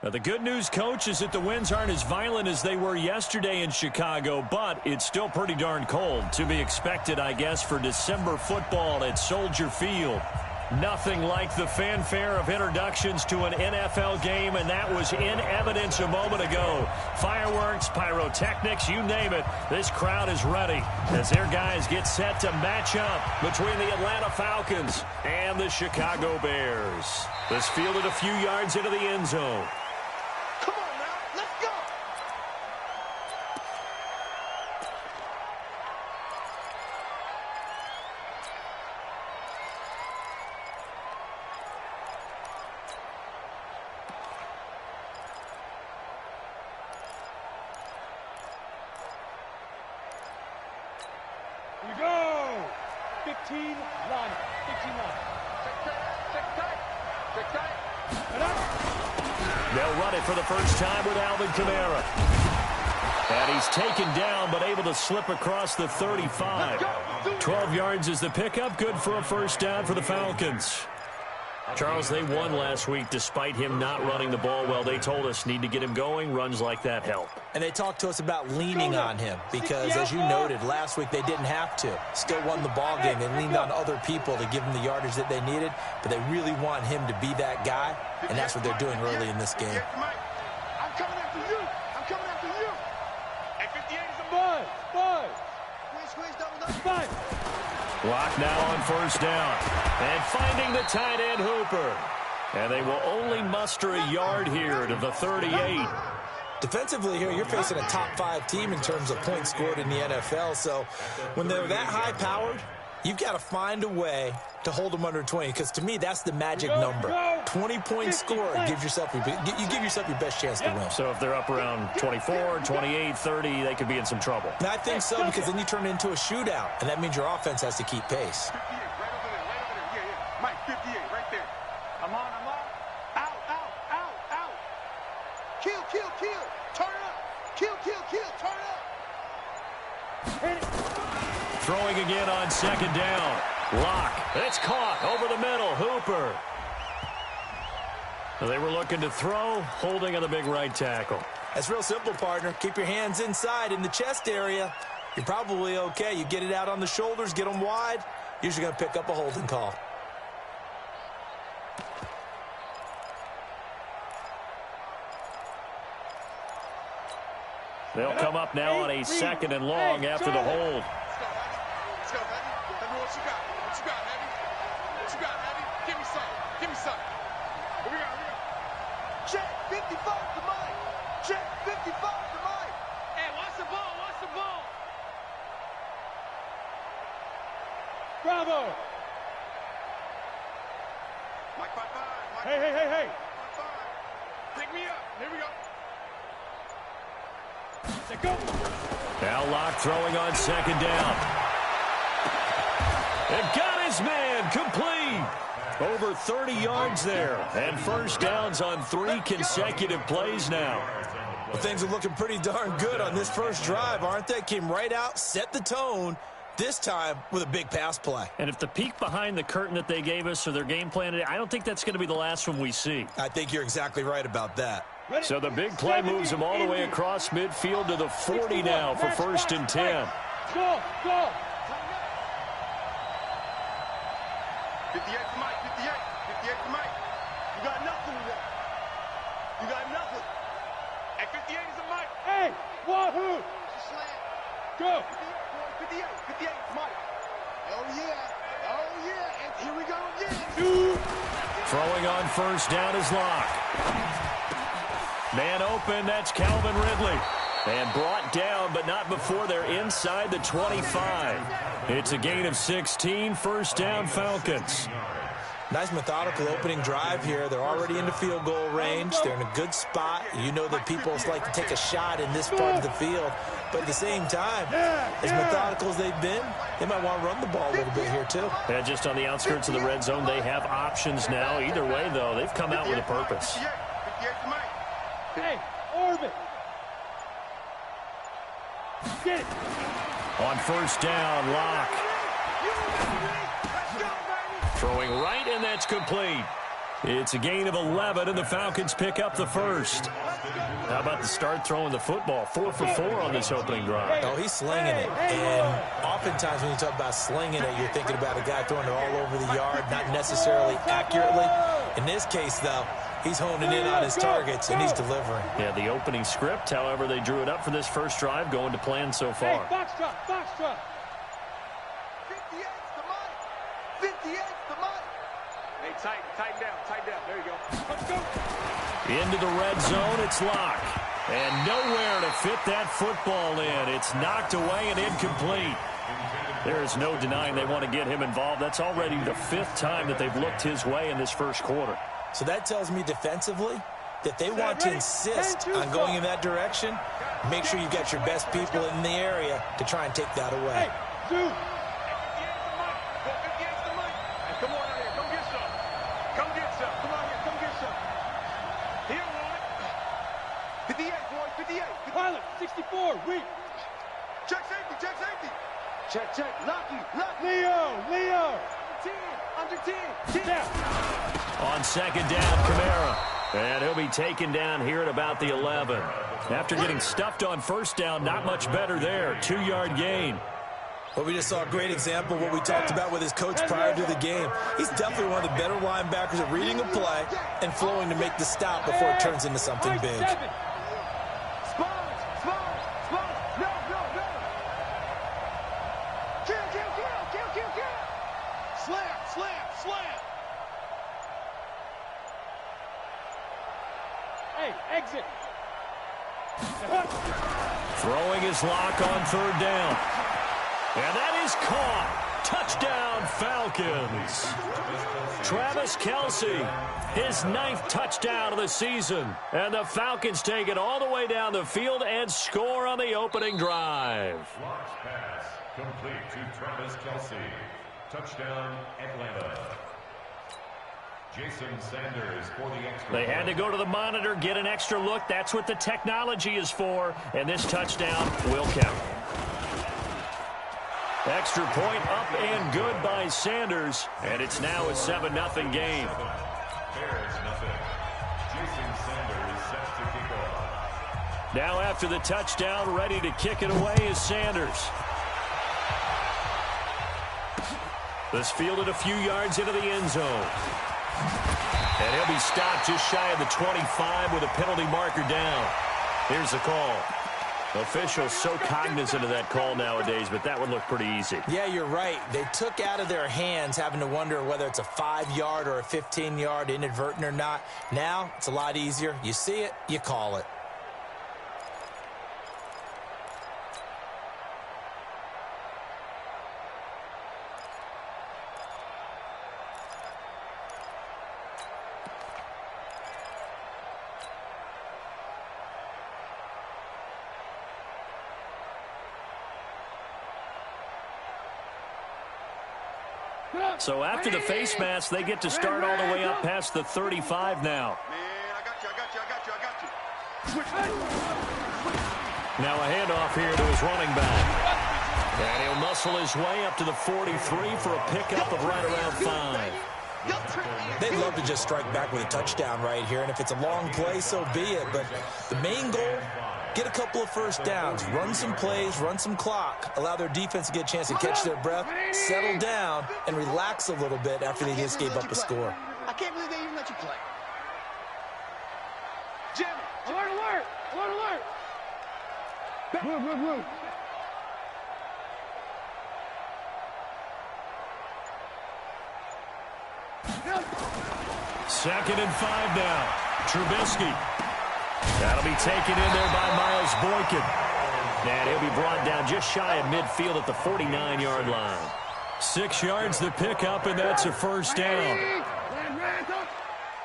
Now, the good news, Coach, is that the winds aren't as violent as they were yesterday in Chicago, but it's still pretty darn cold. To be expected, I guess, for December football at Soldier Field. Nothing like the fanfare of introductions to an NFL game, and that was in evidence a moment ago. Fireworks, pyrotechnics, you name it. This crowd is ready as their guys get set to match up between the Atlanta Falcons and the Chicago Bears. This fielded a few yards into the end zone. Come on now, let's go! Here we go! 15 line. 15 line. Check tight. They'll run it for the first time with Alvin Kamara. And he's taken down, but able to slip across the 35. 12 yards is the pickup. Good for a first down for the Falcons. Charles, they won last week despite him not running the ball well. They told us need to get him going. Runs like that help. And they talked to us about leaning on him because, as you noted, last week they didn't have to. Still won the ball game. They leaned on other people to give them the yardage that they needed, but they really want him to be that guy, and that's what they're doing early in this game. I'm coming after you. I'm coming after you. Hey, 58 is a Five. squeeze, double. Five. Clock now on first down. And finding the tight end, Hooper. And they will only muster a yard here to the 38. Defensively here, you're facing a top-5 team in terms of points scored in the NFL. So when they're that high-powered, you've got to find a way to hold them under 20. Because to me, that's the magic number. 20 points scored gives yourself you give yourself your best chance to win. So if they're up around 24, 28, 30, they could be in some trouble. And I think so, because then you turn it into a shootout, and that means your offense has to keep pace. 58, right over there. Yeah. Mike, 58, right there. I'm on. Out. Kill. Turn up. Kill. Turn up. Throwing again on second down. Lock. It's caught over the middle. Hooper. They were looking to throw, holding on the big right tackle. That's real simple, partner. Keep your hands inside in the chest area. You're probably okay. You get it out on the shoulders, get them wide. Usually going to pick up a holding call. They'll come up now on a second and long after the hold. Let's go, Heavy. Tell me what you got. What you got, Heavy? Give me some. Here we go. Check 55 to Mike. Check 55 to Mike. Hey, watch the ball. Bravo. Mike 5-5. Hey. 5-5. Pick me up. Here we go. Let go. Now Locke throwing on second down. And got his man complete. Over 30 yards there. And first downs on 3 consecutive plays now. Well, things are looking pretty darn good on this first drive, aren't they? Came right out, set the tone, this time with a big pass play. And if the peek behind the curtain that they gave us or their game plan today, I don't think that's going to be the last one we see. I think you're exactly right about that. So the big play moves them all the way across midfield to the 40 now for first and 10. Go. 58 to Mike. 58 to Mike. You got nothing today. Hey, 58 is a Mike. Hey, wahoo. Slant. Go. 58 to Mike. Oh, yeah. And here we go again. Throwing on first down is Locke. Man open, that's Calvin Ridley. And brought down, but not before they're inside the 25. It's a gain of 16, first down Falcons. Nice methodical opening drive here. They're already into field goal range. They're in a good spot. You know that people like to take a shot in this part of the field. But at the same time, as methodical as they've been, they might want to run the ball a little bit here too. Yeah, just on the outskirts of the red zone, they have options now. Either way, though, they've come out with a purpose. 58 to Mike. Hey, orbit. Get it. On first down, Locke. Throwing right, and that's complete. It's a gain of 11, and the Falcons pick up the first. How about the start throwing the football? 4 for 4 on this opening drive. Oh, he's slinging it. And oftentimes when you talk about slinging it, you're thinking about a guy throwing it all over the yard, not necessarily accurately. In this case, though, he's honing in on his targets, and he's delivering. Yeah, the opening script, however, they drew it up for this first drive, going to plan so far. Hey, box drop, box drop. 58's the mic. 58's the mic. Hey, tighten down. There you go. Let's go. Into the red zone, it's Locke. And nowhere to fit that football in. It's knocked away and incomplete. There is no denying they want to get him involved. That's already the 5th time that they've looked his way in this first quarter. So that tells me defensively that they want to insist on going in that direction. Make sure you've got your best people in the area to try and take that away. Hey, two. Come on out here. Come get some. Come get some. Come on here. Come get some. He don't want it. 58, boy. 58. Pilot, 64, weak. Check safety. Check safety. Check. Lucky. Leo. 10. Under 10. Down. On second down, Kamara. And he'll be taken down here at about the 11. After getting stuffed on first down, not much better there. 2-yard gain. Well, we just saw a great example of what we talked about with his coach prior to the game. He's definitely one of the better linebackers at reading a play and flowing to make the stop before it turns into something big. Spot. No. Kill. Slam. Hey, exit. Throwing his Lock on third down. And that is caught. Touchdown, Falcons. Travis Kelce, his 9th touchdown of the season. And the Falcons take it all the way down the field and score on the opening drive. Lock's pass complete to Travis Kelce. Touchdown, Atlanta. Jason Sanders for the extra. They had to go to the monitor, get an extra look. That's what the technology is for. And this touchdown will count. Extra point up and good by Sanders. And it's now a 7-0 game. Bears nothing. Jason Sanders set to kick off. Now after the touchdown, ready to kick it away is Sanders. This fielded a few yards into the end zone. And he'll be stopped just shy of the 25 with a penalty marker down. Here's the call. Officials so cognizant of that call nowadays, but that would look pretty easy. Yeah, you're right. They took out of their hands having to wonder whether it's a 5-yard or a 15-yard inadvertent or not. Now, it's a lot easier. You see it, you call it. So after the face mask, they get to start all the way up past the 35 now. Man, I got you. Now a handoff here to his running back. And he'll muscle his way up to the 43 for a pickup of right around 5. They'd love to just strike back with a touchdown right here, and if it's a long play, so be it. But the main goal, get a couple of first downs, run some plays, run some clock, allow their defense to get a chance to catch their breath, settle down, and relax a little bit after they just gave up a score. I can't believe they even let you play. Jimmy. Alert. Move. Second and 5 now. Trubisky. That'll be taken in there by Miles Boykin. And he'll be brought down just shy of midfield at the 49-yard line. 6 yards the pickup, and that's a first down.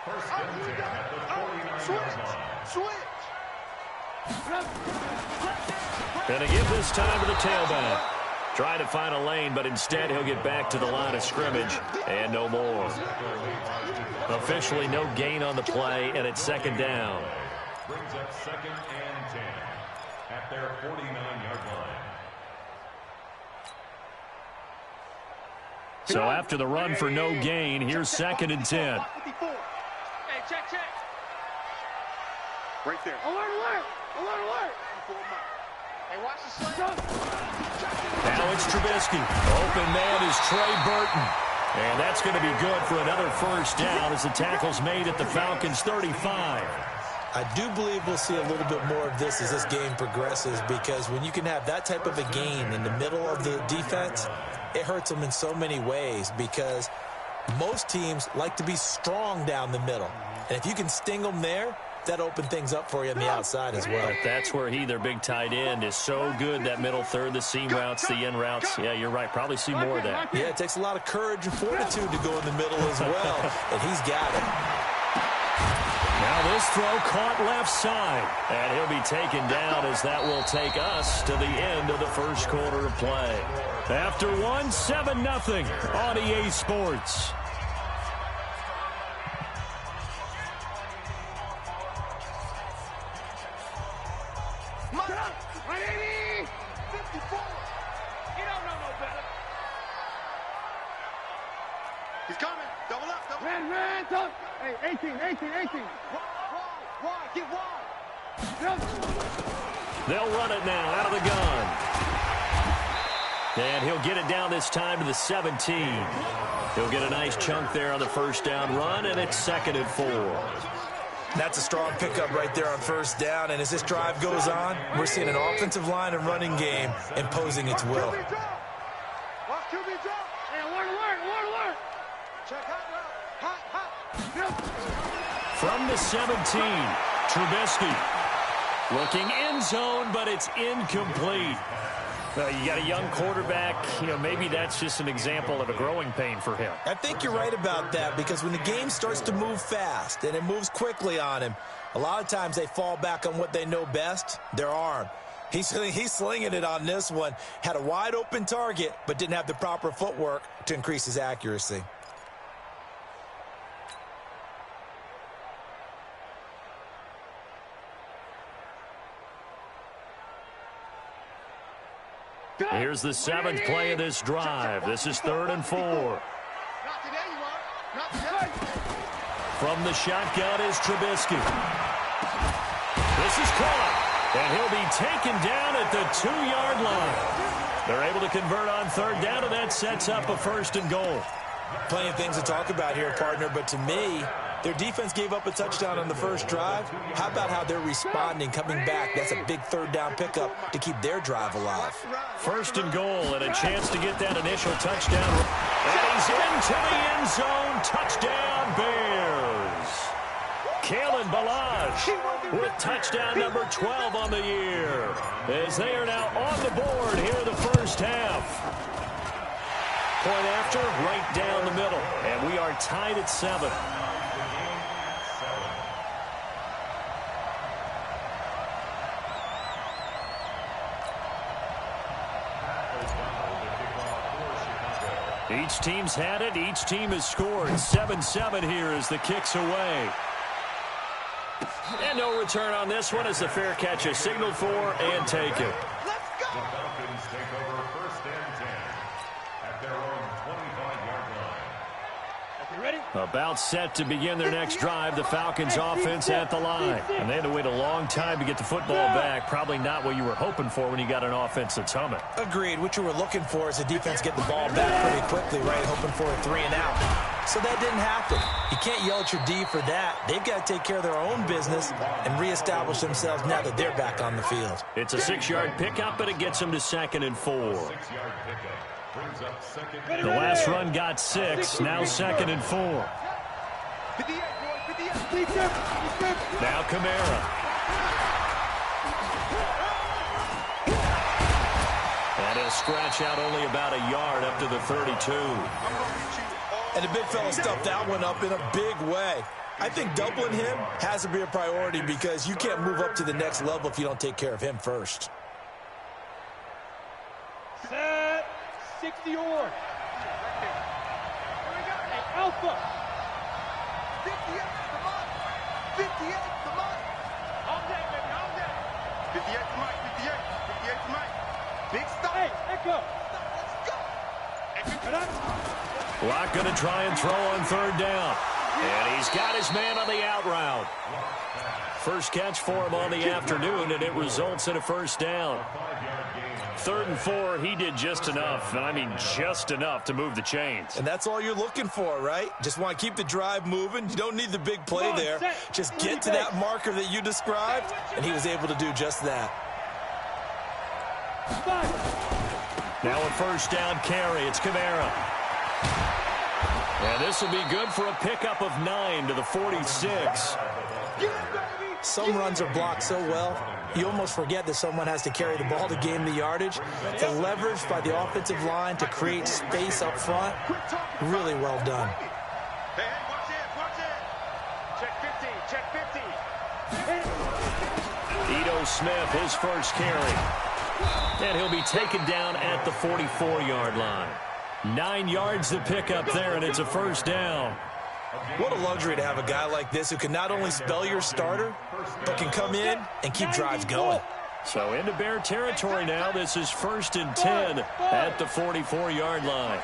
First and 10 at the 49-yard line. Switch. Gonna give this time to the tailback. Trying to find a lane, but instead he'll get back to the line of scrimmage and no more. Officially no gain on the play, and it's second down. Brings up second and 10 at their 49-yard line. So after the run for no gain, here's second and 10. check, check. Right there. Alert, alert! Alert, alert! Hey, watch the slant. Now it's Trubisky. Open man is Trey Burton. And that's going to be good for another first down as the tackle's made at the Falcons' 35. I do believe we'll see a little bit more of this as this game progresses, because when you can have that type of a gain in the middle of the defense, it hurts them in so many ways, because most teams like to be strong down the middle. And if you can sting them there, that opens things up for you on the outside as well. But that's where their big tight end, is so good, that middle third, the seam routes, the in routes. Yeah, you're right. Probably see more of that. Yeah, it takes a lot of courage and fortitude to go in the middle as well, and he's got it. Now this throw caught left side, and he'll be taken down as that will take us to the end of the first quarter of play. After one, 7-0 on EA Sports. He's coming. Double up. Double up. Red, top. Hey, 18. Wide. Get wide. They'll run it now out of the gun. And he'll get it down this time to the 17. He'll get a nice chunk there on the first down run, and it's 2nd and 4. That's a strong pickup right there on first down, and as this drive goes on, we're seeing an offensive line and running game imposing its will. Watch QB drop. Hey, alert! Check hot route. Hot. From the 17, Trubisky looking end zone, but it's incomplete. You got a young quarterback. Maybe that's just an example of a growing pain for him. I think you're right about that, because when the game starts to move fast and it moves quickly on him, a lot of times they fall back on what they know best, their arm. He's slinging it on this one. Had a wide open target, but didn't have the proper footwork to increase his accuracy. Here's the 7th play of this drive. This is 3rd and 4. Not today, you are. Not today. From the shotgun is Trubisky. This is caught, and he'll be taken down at the 2-yard line. They're able to convert on 3rd down, and that sets up a 1st and goal. Plenty of things to talk about here, partner, but to me, their defense gave up a touchdown on the first drive. How about how they're responding, coming back? That's a big 3rd down pickup to keep their drive alive. 1st and goal, and a chance to get that initial touchdown. And he's into the end zone. Touchdown, Bears. Kalen Ballage with touchdown number 12 on the year, as they are now on the board here in the first half. Point after, right down the middle, and we are tied at 7. Each team's had it. Each team has scored. 7-7 here as the kick's away. And no return on this one as the fair catch is signaled for and taken. Let's go. The Falcons take over 1st and 10 at their own 25-yard line. You ready? About set to begin their next drive. The Falcons offense at the line. And they had to wait a long time to get the football back. Probably not what you were hoping for when you got an offense that's humming. Agreed. What you were looking for is the defense get the ball back pretty quickly, right? Hoping for a 3 and out. So that didn't happen. You can't yell at your D for that. They've got to take care of their own business and reestablish themselves now that they're back on the field. It's a 6-yard pickup, but it gets them to 2nd and 4. 6-yard pickup brings up 2nd. The last run got 6. Now 2nd and 4. 58, boy. 58. Now Kamara. And he'll scratch out only about a yard up to the 32. And the big fella stuffed that one up in a big way. I think doubling him has to be a priority, because you can't move up to the next level if you don't take care of him first. Set. 60 or. Hey, Alpha. 58, come on. 58, come on. All day, baby, all day. 58 to Mike. 58 to Mike. Big stop. Hey, Echo. Let's go. Get up. Lock going to try and throw on 3rd down. And he's got his man on the out route. First catch for him on the afternoon, and it results in a first down. 3rd and 4, he did just enough, and I mean just enough to move the chains. And that's all you're looking for, right? Just want to keep the drive moving. You don't need the big play there. Just get to that marker that you described, and he was able to do just that. Now a first down carry. It's Kamara. And this will be good for a pickup of 9 to the 46. Some runs are blocked so well, you almost forget that someone has to carry the ball to gain the yardage. The leverage by the offensive line to create space up front, really well done. Hey, watch it. Check 15. Ito Smith, his first carry. And he'll be taken down at the 44-yard line. 9 yards to pick up there, and it's a first down. What a luxury to have a guy like this who can not only spell your starter, but can come in and keep drives going. So into Bear territory now. This is 1st and 10 at the 44-yard line.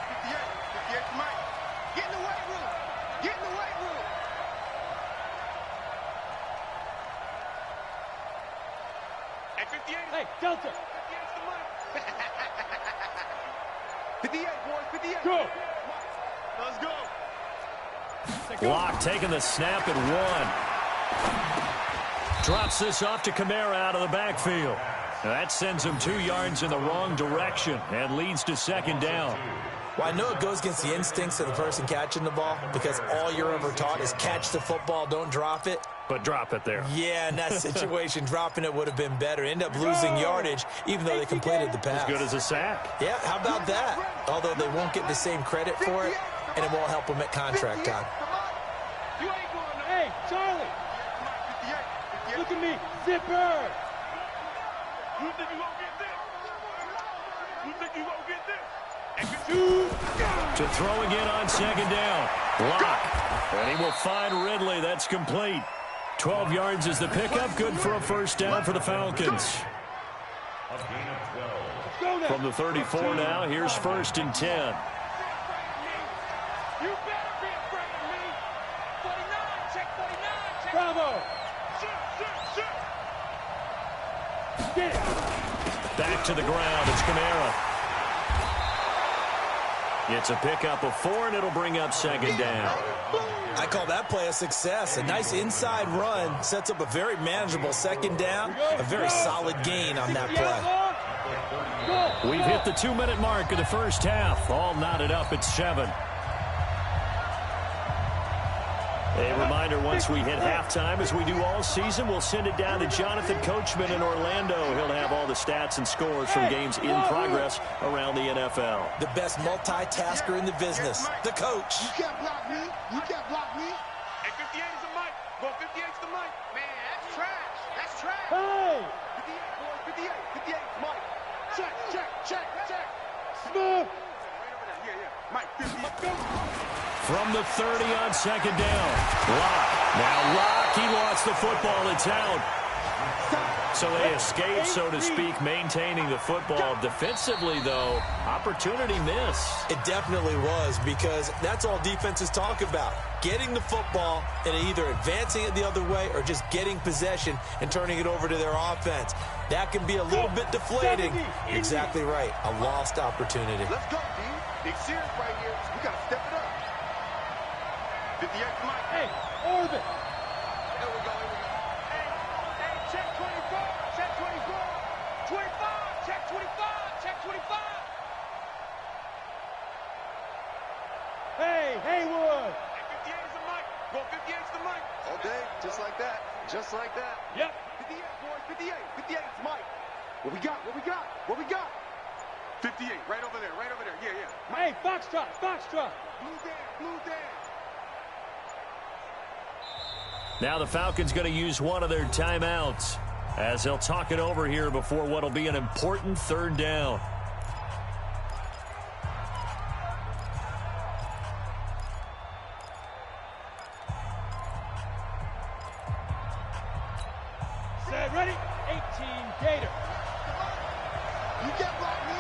Get in the weight room. Get in the weight room. At 58. Hey, Delta. 58's the money. 58, boys. 58. Go. Let's go. Block taking the snap at 1. Drops this off to Kamara out of the backfield. Now that sends him 2 yards in the wrong direction and leads to 2nd down. Well, I know it goes against the instincts of the person catching the ball because all you're ever taught is catch the football, don't drop it. But drop it there. Yeah, in that situation, dropping it would have been better. End up losing yardage, even though they completed the pass. As good as a sack. Yeah, how about that? Although they won't get the same credit for it, and it won't help them at contract time. You ain't going to. Hey, Charlie. Look at me. Zipper. You think you won't get this? You think you won't get this? To throw again on 2nd down. Block. And he will find Ridley. That's complete. 12 yards is the pickup. Good for a first down for the Falcons. From the 34 now, here's 1st and 10. You better be afraid of me. 49, check 49. Check. Bravo. Shoot. Get it. Back to the ground. It's Kamara. It's a pickup of 4, and it'll bring up 2nd down. I call that play a success. A nice inside run sets up a very manageable 2nd down. A very solid gain on that play. We've hit the 2-minute mark of the first half. All knotted up at 7. A reminder, once we hit halftime, as we do all season, we'll send it down to Jonathan Coachman in Orlando. He'll have all the stats and scores from games in progress around the NFL. The best multitasker in the business, the coach. You can't block me. You can't block me. Hey, 58 is the mic. Go 58's the mic. Man, that's trash. That's trash. Hey. 58, boys. 58. 58 is mic. Check. Smooth. Yeah. Mike, 50. Let's go. From the 30 on 2nd down. Lock. Now Lock, he lost the football. It's out. So they escape, so to speak, maintaining the football. Defensively, though, opportunity miss. It definitely was, because that's all defenses talk about. Getting the football and either advancing it the other way or just getting possession and turning it over to their offense. That can be a little bit deflating. Exactly right. A lost opportunity. Let's go, D. Big serious right here. We got to step it up. 58 Mike. Hey, orbit. Here we go. Hey, check 24. Check 24. 25. Check 25. Check 25. Hey, Haywood. Hey, 58 is the mic. Go 58 is the mic. All day, just like that. Just like that. Yep. 58, boys. 58. 58 is Mike. What we got? 58. Right over there. Yeah. Hey, Foxtrot. Blue Dan. Now the Falcons going to use one of their timeouts as they'll talk it over here before what will be an important 3rd down. Set, ready? 18, Gator. You can't block me.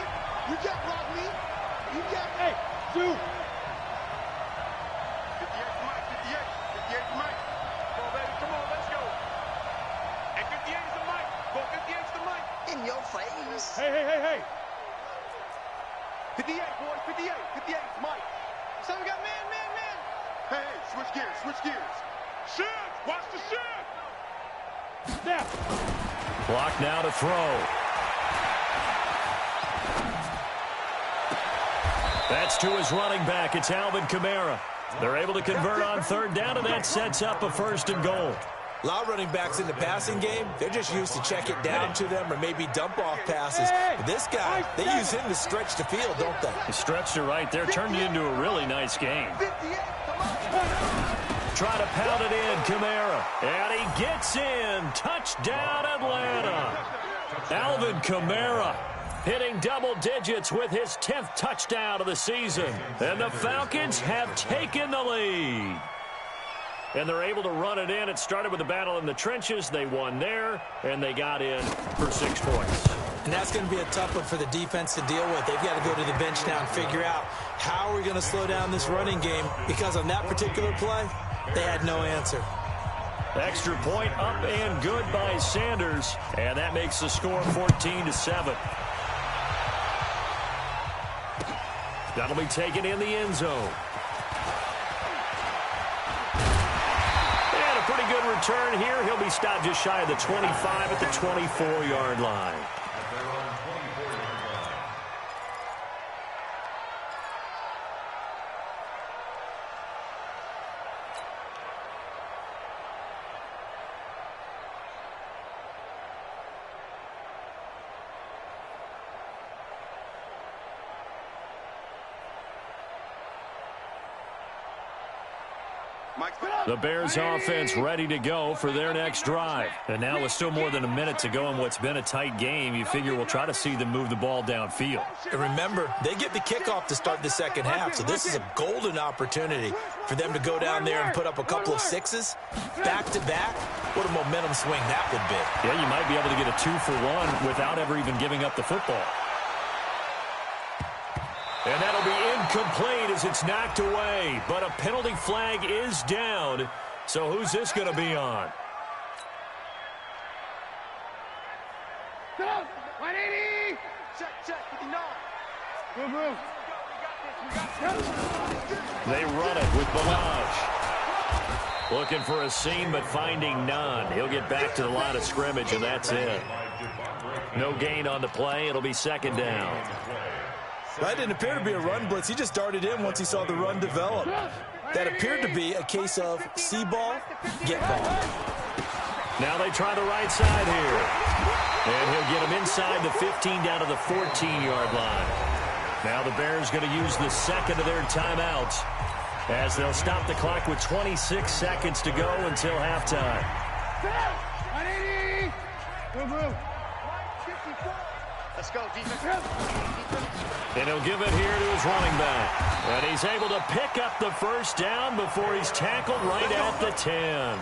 Hey, 2. 58 Mike. 58. Hey. 58, boys, 58, 58, Mike. So we got man. Hey, switch gears. Shin, watch the shin. Snap. Clock now to throw. That's to his running back. It's Alvin Kamara. They're able to convert on third down, and that sets up a 1st and goal. A lot of running backs in the passing game, they're just used to check it down to them or maybe dump off passes. But this guy, they use him to stretch the field, don't they? He stretched it right there, turned it into a really nice game. Try to pound it in, Kamara. And he gets in. Touchdown, Atlanta. Alvin Kamara hitting double digits with his 10th touchdown of the season. And the Falcons have taken the lead. And they're able to run it in. It started with a battle in the trenches. They won there, and they got in for 6 points. And that's going to be a tough one for the defense to deal with. They've got to go to the bench now and figure out how are we going to slow down this running game, because on that particular play, they had no answer. Extra point up and good by Sanders, and that makes the score 14-7. That'll be taken in the end zone. And a pretty good return here. He'll be stopped just shy of the 25 at the 24-yard line. The Bears offense ready to go for their next drive. And now with still more than a minute to go in what's been a tight game, you figure we'll try to see them move the ball downfield. And remember, they get the kickoff to start the second half, so this is a golden opportunity for them to go down there and put up a couple of sixes back-to-back. What a momentum swing that would be. Yeah, you might be able to get a 2-for-1 without ever even giving up the football. And that'll be incomplete as it's knocked away. But a penalty flag is down. So who's this going to be on? 180. Check, 59. Move. They run it with Balaj. Looking for a seam, but finding none. He'll get back to the line of scrimmage, and that's it. No gain on the play. It'll be second down. That didn't appear to be a run blitz. He just darted in once he saw the run develop. That appeared to be a case of see ball, get ball. Now they try the right side here. And he'll get him inside the 15 down to the 14-yard line. Now the Bears going to use the second of their timeouts as they'll stop the clock with 26 seconds to go until halftime. 180. Move. Let's go, defense. And he'll give it here to his running back. And he's able to pick up the first down before he's tackled right at the 10.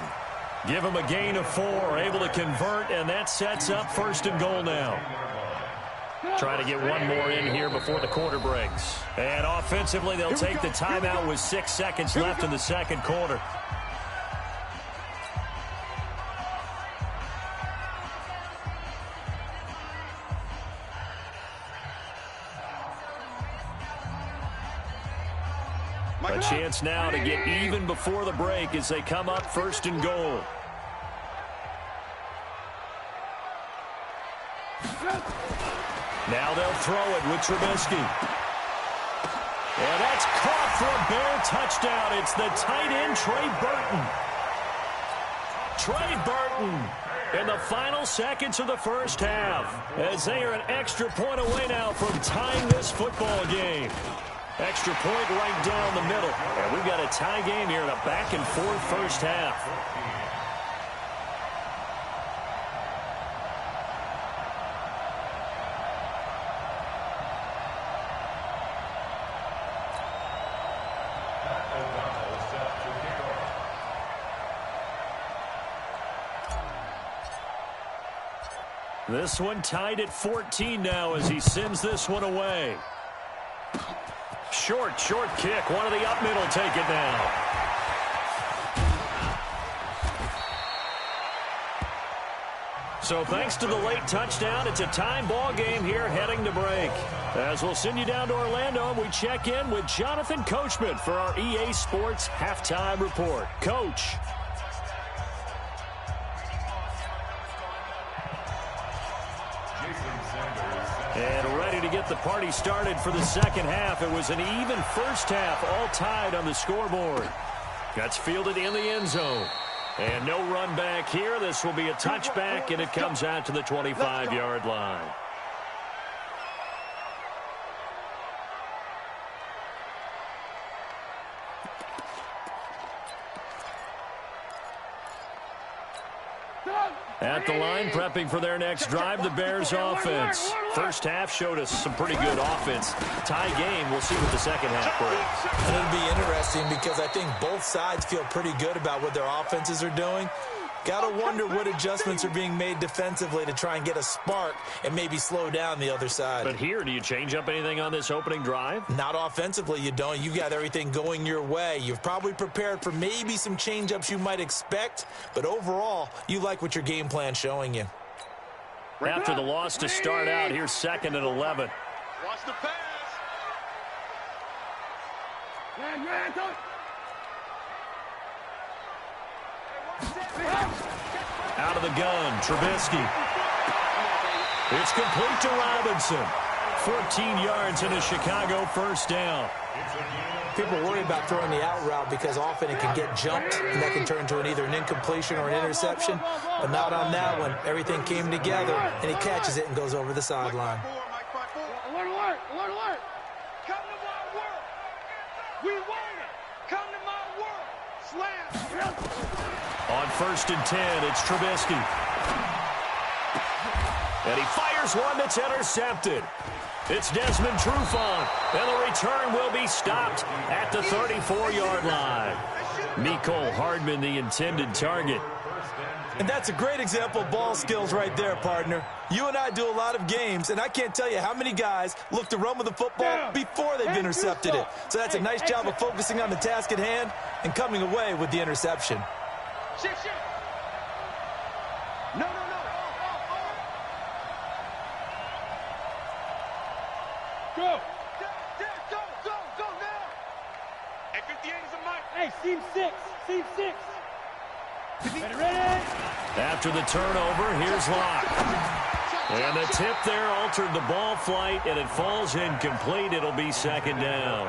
Give him a gain of 4, able to convert, and that sets up 1st and goal now. Trying to get one more in here before the quarter breaks. And offensively, they'll take the timeout with 6 seconds left in the second quarter. A chance now to get even before the break as they come up 1st and goal. Now they'll throw it with Trubisky. And that's caught for a Bear touchdown. It's the tight end, Trey Burton. Trey Burton in the final seconds of the first half as they are an extra point away now from tying this football game. Extra point right down the middle. And we've got a tie game here in a back-and-forth first half. This one tied at 14 now as he sends this one away. Short kick. One of the up middle take it now. So thanks to the late touchdown, it's a time ball game here heading to break. As we'll send you down to Orlando, we check in with Jonathan Coachman for our EA Sports Halftime Report. Coach. And ready to get the party started for the second half. It was an even first half, all tied on the scoreboard. That's fielded in the end zone. And no run back here. This will be a touchback, and it comes out to the 25-yard line. At the line, prepping for their next drive, the Bears offense. First half showed us some pretty good offense. Tie game, we'll see what the second half brings. And it'll be interesting because I think both sides feel pretty good about what their offenses are doing. Got to wonder what adjustments are being made defensively to try and get a spark and maybe slow down the other side. But here, do you change up anything on this opening drive? Not offensively, you don't. You got everything going your way. You've probably prepared for maybe some change-ups you might expect, but overall, you like what your game plan's showing you. After the loss to start out, here's 2nd and 11. Watch the pass. Out of the gun, Trubisky. It's complete to Robinson. 14 yards and a Chicago first down. People worry about throwing the out route because often it can get jumped, and that can turn into either an incompletion or an interception. But not on that one. Everything came together, and he catches it and goes over the sideline. Alert, alert, alert, alert. Come to my world. We want it. Come to my world. Slam. On 1st and 10, it's Trubisky. And he fires one that's intercepted. It's Desmond Trufant, and the return will be stopped at the 34-yard line. Mecole Hardman, the intended target. And that's a great example of ball skills right there, partner. You and I do a lot of games, and I can't tell you how many guys look to run with the football before they've intercepted it. So that's a nice job of focusing on the task at hand and coming away with the interception. Shit. No. Go. Go now. At 58 is a mic. Hey, seam 6. Seam 6. Ready. After the turnover, here's Locke. And the tip there altered the ball flight, and it falls incomplete. It'll be 2nd down.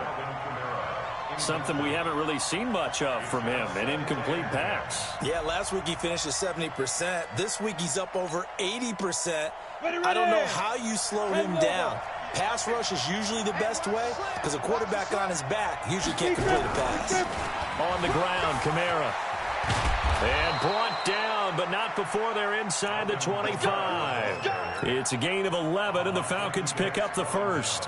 Something we haven't really seen much of from him, an incomplete pass. Yeah, last week he finished at 70%. This week he's up over 80%. I don't know how you slow him down. Pass rush is usually the best way because a quarterback on his back usually can't complete a pass. On the ground, Kamara. And brought down, but not before they're inside the 25. It's a gain of 11, and the Falcons pick up the first.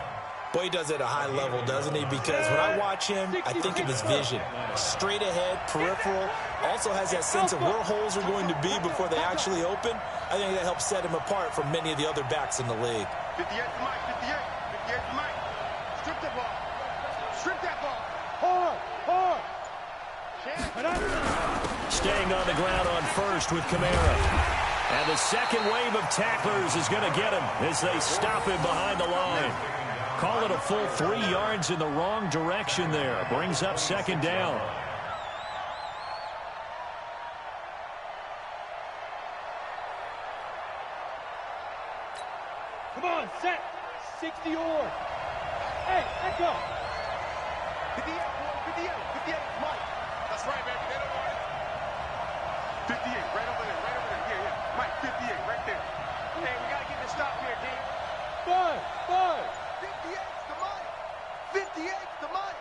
Boy, he does it at a high level, doesn't he? Because when I watch him, I think of his vision. Straight ahead, peripheral. Also has that sense of where holes are going to be before they actually open. I think that helps set him apart from many of the other backs in the league. 58 to Mike. 58 to Mike. Strip that ball. Strip that ball. Hard. Staying on the ground on 1st with Kamara. And the second wave of tacklers is going to get him as they stop him behind the line. Call it a full 3 yards in the wrong direction there. Brings up 2nd down. Come on, set. 60 or. Hey, echo. 58, Mike. That's right, baby. They don't want it. 58, right over there. Yeah. Mike, 58, right there. Hey, we got to get this stop here, D. 5. 58's the Mike. 58's the Mike.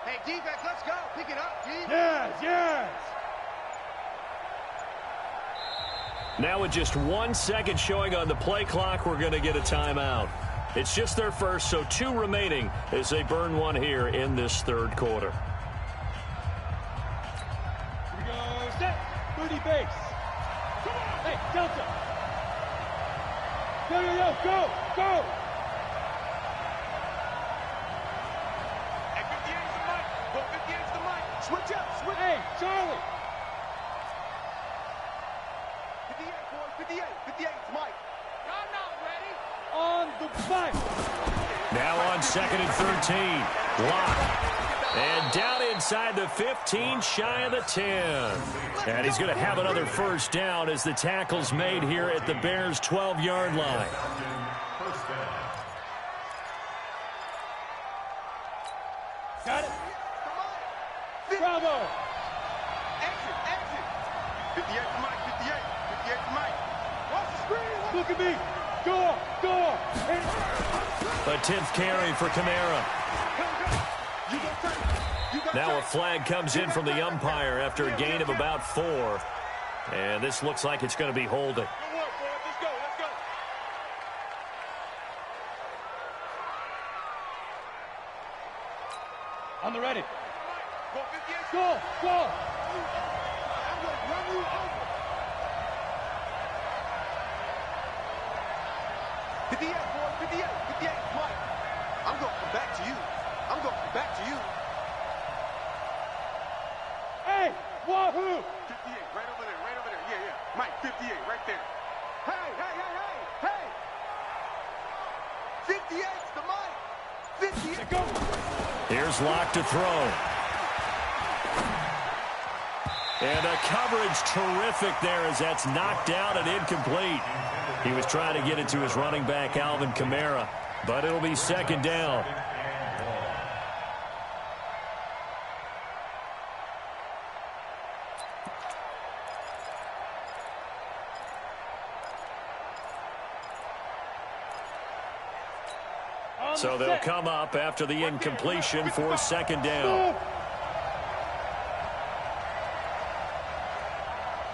Hey, defense, let's go. Pick it up, D. Yes. Now with just 1 second showing on the play clock, we're going to get a timeout. It's just their first, so 2 remaining as they burn one here in this 3rd quarter. Here we go, set. 30 base. Hey, Delta. Go. Hey, 58's the Mike. Go, 58's the Mike. Switch up. Hey, Charlie. 58, boys. 58, 58, it's Mike. Y'all not ready? On the back. Now on 2nd and 13. Lock. And down inside the 15, shy of the 10. And he's going to have another first down as the tackle's made here at the Bears' 12-yard line. Got it. Bravo. Exit, exit. 58 to Mike, 58, 58 to Mike. Watch the screen. Look at me. Go, go. A 10th carry for Kamara. You go take. You go Now a take. flag comes in from the umpire after a gain of about 4. And this looks like it's going to be holding. Good work, boys. Let's go, let's go. On the ready. Go 58. Go, go. I'm going to run you over. 58, boy, 58, 58, Mike. I'm going to come back to you. I'm going to come back to you. Hey, wahoo. 58, right over there, right over there. Yeah, yeah. Mike, 58, right there. Hey, hey, hey, hey, hey. 58's the Mike. 58. Go. Here's Locke to throw. And a coverage terrific there as that's knocked down and incomplete. He was trying to get it to his running back, Alvin Kamara, but it'll be 2nd down. So they'll come up after the incompletion for 2nd down.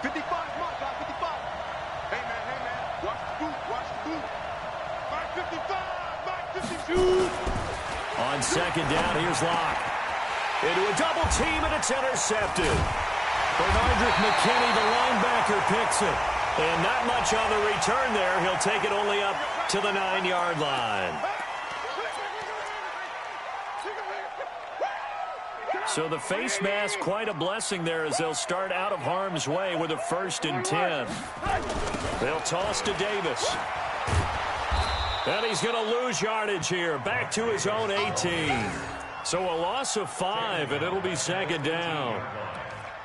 55, Mike, 55. Hey, man, watch the boot, watch the boot. Mike 55, Mike 52. On 2nd down, here's Locke. Into a double team, and it's intercepted. Bernardrick McKinney, the linebacker, picks it. And not much on the return there. He'll take it only up to the 9-yard line. So the face mask, quite a blessing there as they'll start out of harm's way with a 1st and 10. They'll toss to Davis. And he's going to lose yardage here, back to his own 18. So a loss of 5, and it'll be 2nd down.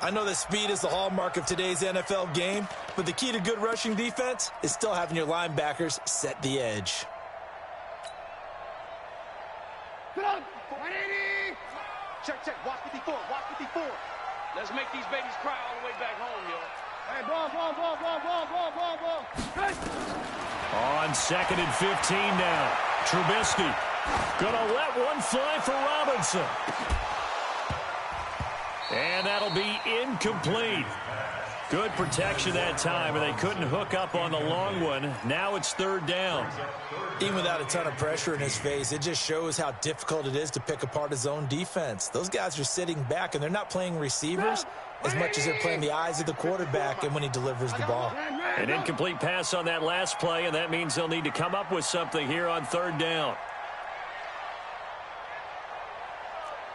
I know that speed is the hallmark of today's NFL game, but the key to good rushing defense is still having your linebackers set the edge. Check, check, watch 54, watch 54. Let's make these babies cry all the way back home, yo. Hey, ball. On 2nd and 15 now. Trubisky gonna let one fly for Robinson. And that'll be incomplete. Good protection that time, and they couldn't hook up on the long one. Now it's 3rd down. Even without a ton of pressure in his face, it just shows how difficult it is to pick apart his own defense. Those guys are sitting back, and they're not playing receivers as much as they're playing the eyes of the quarterback and when he delivers the ball. An incomplete pass on that last play, and that means they'll need to come up with something here on 3rd down.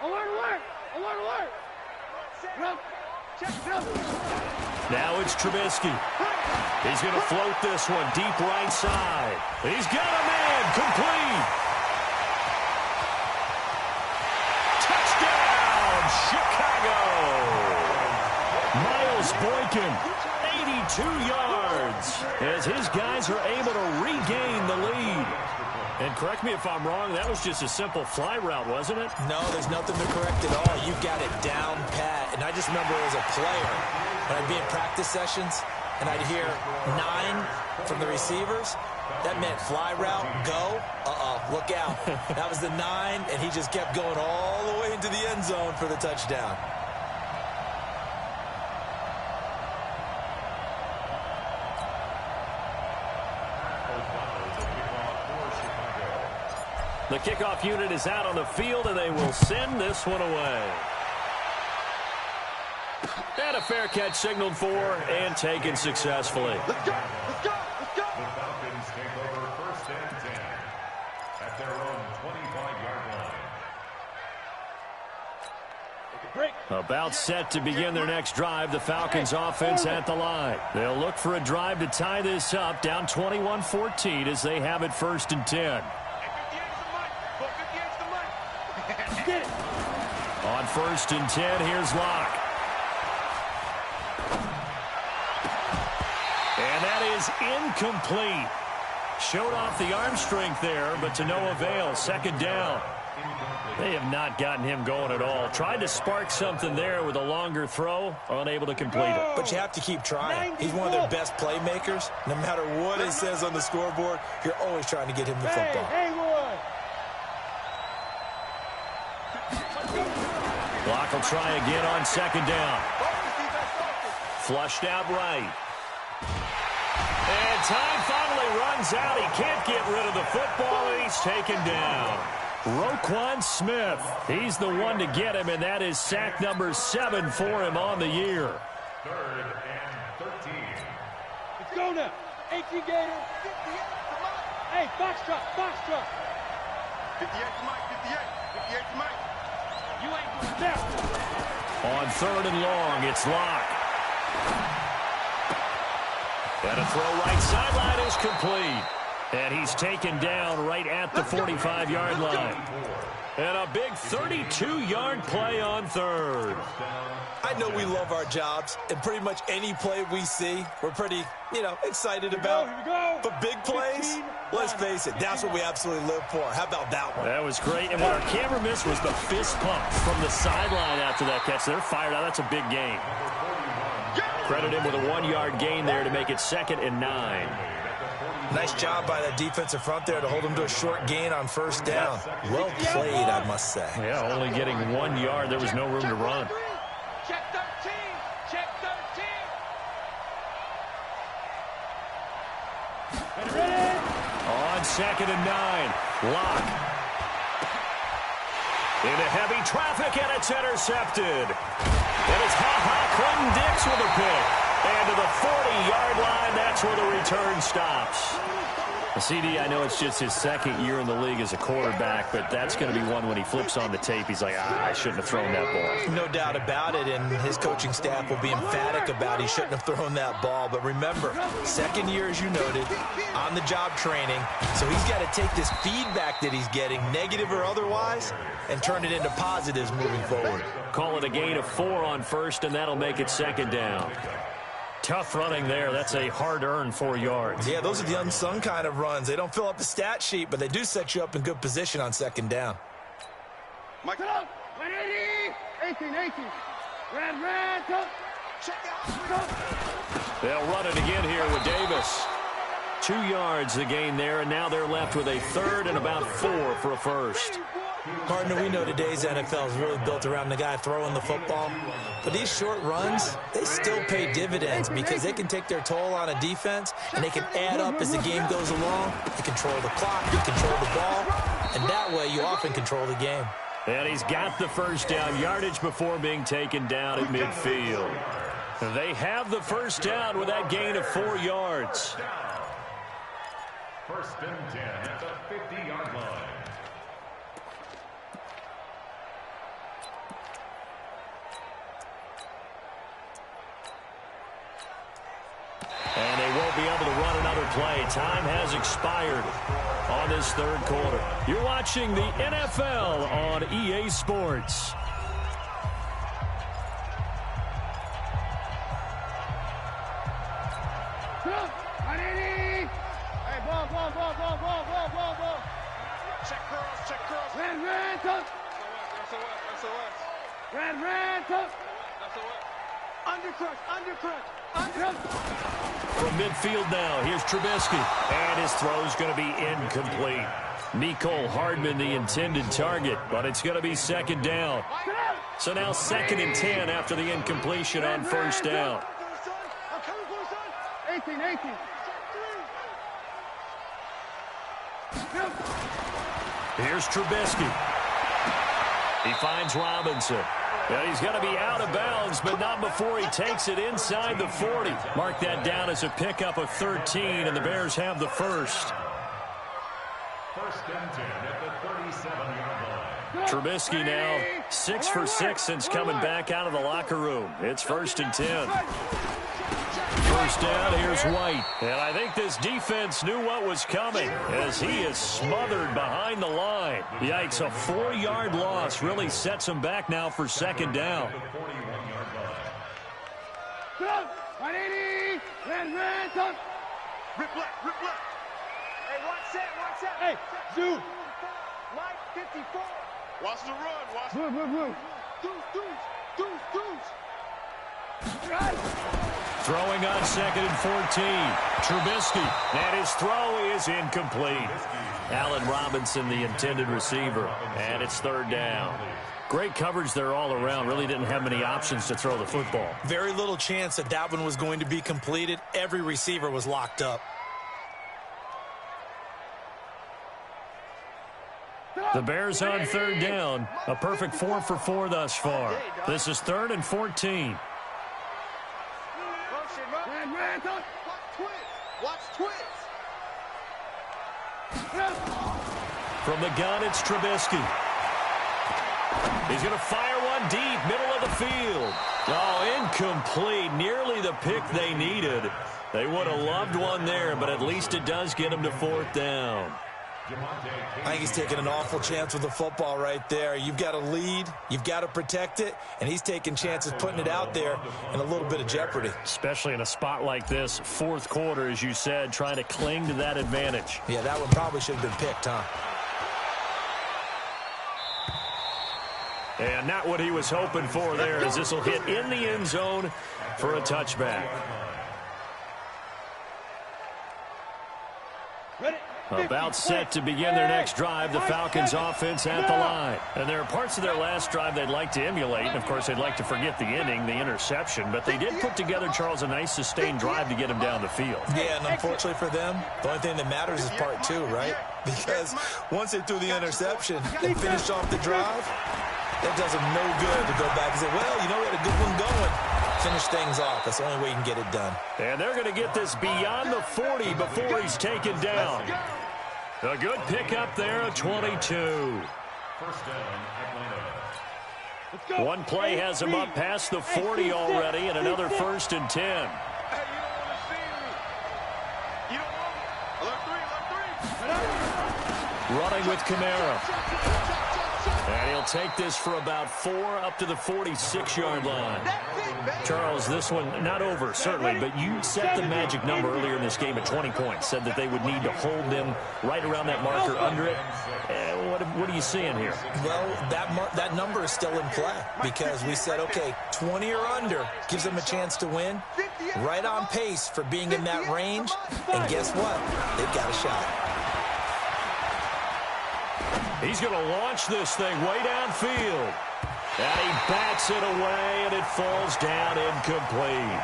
Alert. Now it's Trubisky. He's going to float this one deep right side. He's got a man, complete. Touchdown, Chicago. Miles Boykin, 82 yards, as his guys are able to regain the lead. And correct me if I'm wrong, that was just a simple fly route, wasn't it? No, there's nothing to correct at all. You've got it down pat. And I just remember as a player, when I'd be in practice sessions, and I'd hear 9 from the receivers, that meant fly route, go, look out. That was the 9, and he just kept going all the way into the end zone for the touchdown. The kickoff unit is out on the field, and they will send this one away. And a fair catch signaled for and taken successfully. Let's go, let's go, let's go. The Falcons take over 1st and 10 at their own 25-yard line. Break. About set to begin their next drive, the Falcons offense at the line. They'll look for a drive to tie this up, down 21-14 as they have it 1st and 10. On 1st and 10, here's Locke. And that is incomplete. Showed off the arm strength there, but to no avail. 2nd down. They have not gotten him going at all. Tried to spark something there with a longer throw, unable to complete it. But you have to keep trying. He's one of their best playmakers. No matter what it says on the scoreboard, you're always trying to get him the football. Locke will try again on 2nd down. Flushed out right. And time finally runs out. He can't get rid of the football, and he's taken down. Roquan Smith, he's the one to get him, and that is sack number 7 for him on the year. 3rd and 13. Let's go now. 18 Gator. Hey, box truck, box truck. 58 to Mike, 58. 58 to Mike. You ain't doing that. On 3rd and long, it's Locke. And a throw right sideline is complete. And he's taken down right at the 45-yard line. And a big 32-yard play on 3rd. I know we love our jobs, and pretty much any play we see, we're pretty, excited about. Here we go. But big plays, let's face it, that's what we absolutely live for. How about that one? That was great. And what our camera missed was the fist pump from the sideline after that catch. They're fired out. That's a big gain. Credit him with a 1-yard gain there to make it 2nd and 9. Nice job by that defensive front there to hold him to a short gain on 1st down. Well played, I must say. Yeah, only getting 1 yard. There was no room to run. Check 13. Check 13. On 2nd and 9, Locke. Into heavy traffic, and it's intercepted. And it's Clinton-Dix with a pick. And to the 40-yard line, that's where the return stops. CD, I know it's just his 2nd year in the league as a quarterback, but that's going to be one when he flips on the tape. He's like, I shouldn't have thrown that ball. No doubt about it, and his coaching staff will be emphatic about he shouldn't have thrown that ball. But remember, 2nd year, as you noted, on-the-job training. So he's got to take this feedback that he's getting, negative or otherwise, and turn it into positives moving forward. Call it a gain of 4 on 1st, and that'll make it 2nd down. Tough running there. That's a hard-earned 4 yards. Yeah, those are the unsung kind of runs. They don't fill up the stat sheet, but they do set you up in good position on 2nd down. Mike, 180. 18. Red, go. check out. They'll run it again here with Davis. 2 yards the gain there, and now they're left with a 3rd and about 4 for a 1st. Partner, we know today's NFL is really built around the guy throwing the football. But these short runs, they still pay dividends because they can take their toll on a defense, and they can add up as the game goes along. You control the clock, you control the ball, and that way you often control the game. And he's got the 1st down yardage before being taken down at midfield. They have the 1st down with that gain of 4 yards. 1st and 10 at the 50-yard line. And they won't be able to run another play. Time has expired on this 3rd quarter. You're watching the NFL on EA Sports. Hey, ball. Check curls. Red, go. Red, go. Undercrunch. From midfield now, here's Trubisky. And his throw's going to be incomplete. Mecole Hardman, the intended target, but it's going to be 2nd down. So now 2nd and 10 after the incompletion on 1st down. 18. Here's Trubisky. He finds Robinson. Yeah, he's going to be out of bounds, but not before he takes it inside the 40. Mark that down as a pickup of 13, and the Bears have the 1st. 1st and 10 at the 37-yard line. Trubisky now 6 for 6 since coming back out of the locker room. It's 1st and 10. First down, here's White. And I think this defense knew what was coming as he is smothered behind the line. Yikes, a 4-yard loss really sets him back now for 2nd down. 180, red, Rip left, rip left. Hey, watch that. Hey, Zoo. Mike 54. Watch the run, watch Move. Deuce. Throwing on 2nd and 14. Trubisky, and his throw is incomplete. Allen Robinson, the intended receiver, and it's 3rd down. Great coverage there all around. Really didn't have many options to throw the football. Very little chance that one was going to be completed. Every receiver was locked up. The Bears on 3rd down. A perfect 4 for 4 thus far. This is 3rd and 14. Watch twins. From the gun, it's Trubisky. He's going to fire one deep, middle of the field. Oh, incomplete. Nearly the pick they needed. They would have loved one there, but at least it does get them to 4th down. I think he's taking an awful chance with the football right there. You've got to lead, you've got to protect it, and he's taking chances putting it out there in a little bit of jeopardy. Especially in a spot like this, 4th quarter, as you said, trying to cling to that advantage. Yeah, that one probably should have been picked, huh? And not what he was hoping for there, as this will hit in the end zone for a touchback. Ready? About set to begin their next drive, the Falcons offense at the line. And there are parts of their last drive they'd like to emulate. And, of course, they'd like to forget the ending, the interception. But they did put together, Charles, a nice sustained drive to get him down the field. Yeah, and unfortunately for them, the only thing that matters is part 2, right? Because once they threw the interception and finished off the drive, that does them no good to go back and say, well, you know, we had a good one going. Finish things off. That's the only way you can get it done. And they're going to get this beyond the 40 before he's taken down. A good pickup there, a 22. First down, Atlanta. One play has him up past the 40 already, and another 1st and 10. Hey, you don't want to see me. You don't want me. Look 3. Running with Kamara. And he'll take this for about 4 up to the 46-yard line. Charles, this one not over, certainly, but you set the magic number earlier in this game at 20 points. Said that they would need to hold them right around that marker under it. What are you seeing here? Well, that number is still in play because we said, okay, 20 or under gives them a chance to win. Right on pace for being in that range. And guess what? They've got a shot. He's going to launch this thing way downfield. And he bats it away, and it falls down incomplete.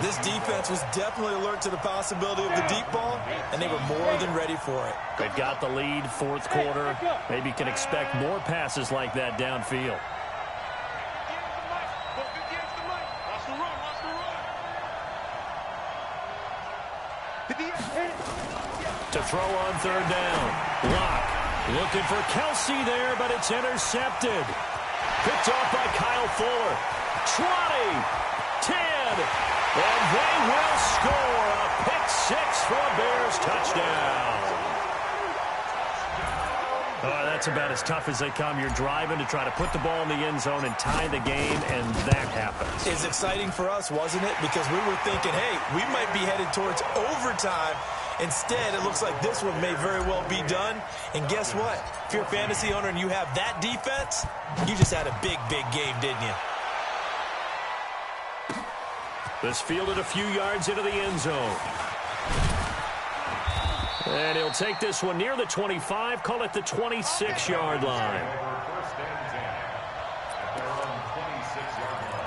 This defense was definitely alert to the possibility of the deep ball, and they were more than ready for it. They've got the lead, 4th quarter. Maybe can expect more passes like that downfield. To throw on 3rd down. Lock. Looking for Kelsey there, but it's intercepted. Picked off by Kyle Fuller. 20, 10, and they will score a pick-6 for a Bears touchdown. That's about as tough as they come. You're driving to try to put the ball in the end zone and tie the game, and that happens. It's exciting for us, wasn't it? Because we were thinking, hey, we might be headed towards overtime. Instead, it looks like this one may very well be done. And guess what? If you're a fantasy owner and you have that defense, you just had a big, big game, didn't you? This fielded a few yards into the end zone. And he'll take this one near the 25, call it the 26-yard line. First and 10 at their own 26-yard line.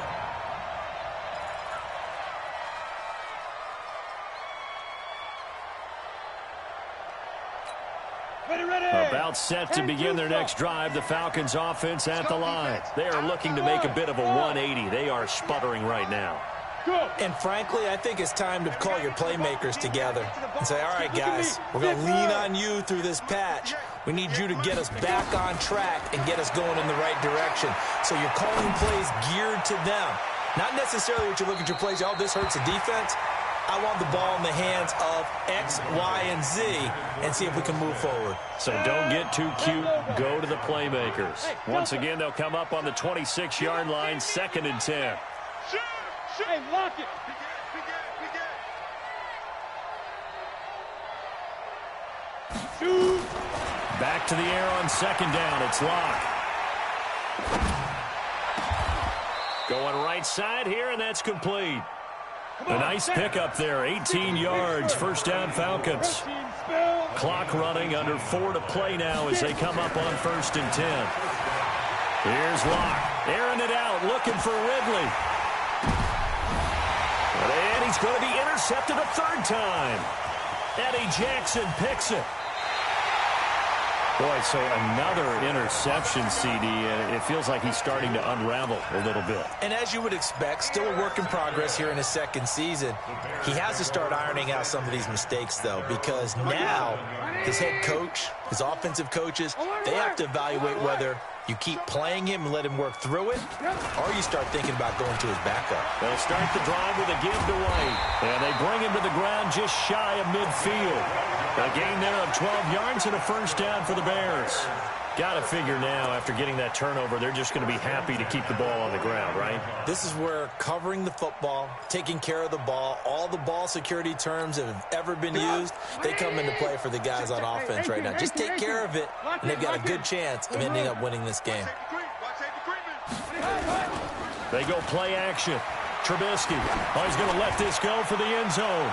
About set to begin their next drive, the Falcons offense at the line. They are looking to make a bit of a 180. They are sputtering right now. Go. And frankly, I think it's time to call your playmakers together and say, all right, guys, we're going to lean on you through this patch. We need you to get us back on track and get us going in the right direction. So you're calling plays geared to them. Not necessarily what you look at your plays, oh, this hurts the defense. I want the ball in the hands of X, Y, and Z and see if we can move forward. So don't get too cute. Go to the playmakers. Once again, they'll come up on the 26-yard line, 2nd and 10. Hey, lock it. Shoot. Back to the air on 2nd down. It's Locke. Going right side here, and that's complete. A nice pickup there, 18 yards, 1st down Falcons. Clock running, under 4 to play now as they come up on 1st and 10. Here's Locke, airing it out, looking for Ridley. And he's going to be intercepted a 3rd time. Eddie Jackson picks it. Boy, so another interception, CD, and it feels like he's starting to unravel a little bit. And as you would expect, still a work in progress here in his 2nd season. He has to start ironing out some of these mistakes, though, because now his head coach, his offensive coaches, they have to evaluate whether you keep playing him and let him work through it, or you start thinking about going to his backup. They'll start the drive with a give to White, and they bring him to the ground just shy of midfield. A gain there of 12 yards and a 1st down for the Bears. Got to figure now, after getting that turnover, they're just going to be happy to keep the ball on the ground, right? This is where covering the football, taking care of the ball, all the ball security terms that have ever been used, they come into play for the guys on offense right now. Just take care of it, and they've got a good chance of ending up winning this game. They go play action. Trubisky, he's going to let this go for the end zone.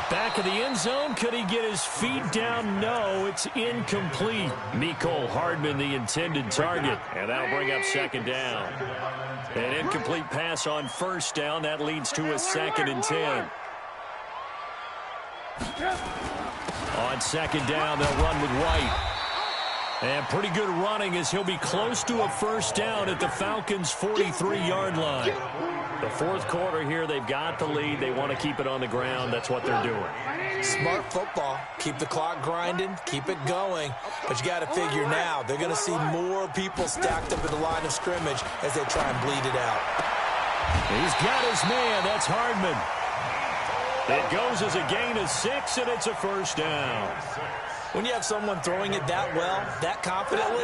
Back of the end zone. Could he get his feet down? No, it's incomplete. Mecole Hardman, the intended target. And that'll bring up 2nd down. An incomplete pass on 1st down. That leads to a 2nd and 10. On 2nd down, they'll run with White. And pretty good running as he'll be close to a 1st down at the Falcons' 43-yard line. The 4th quarter here, they've got the lead. They want to keep it on the ground. That's what they're doing. Smart football. Keep the clock grinding. Keep it going. But you got to figure now, they're going to see more people stacked up at the line of scrimmage as they try and bleed it out. He's got his man. That's Hardman. It goes as a gain of 6, and it's a 1st down. When you have someone throwing it that well, that confidently,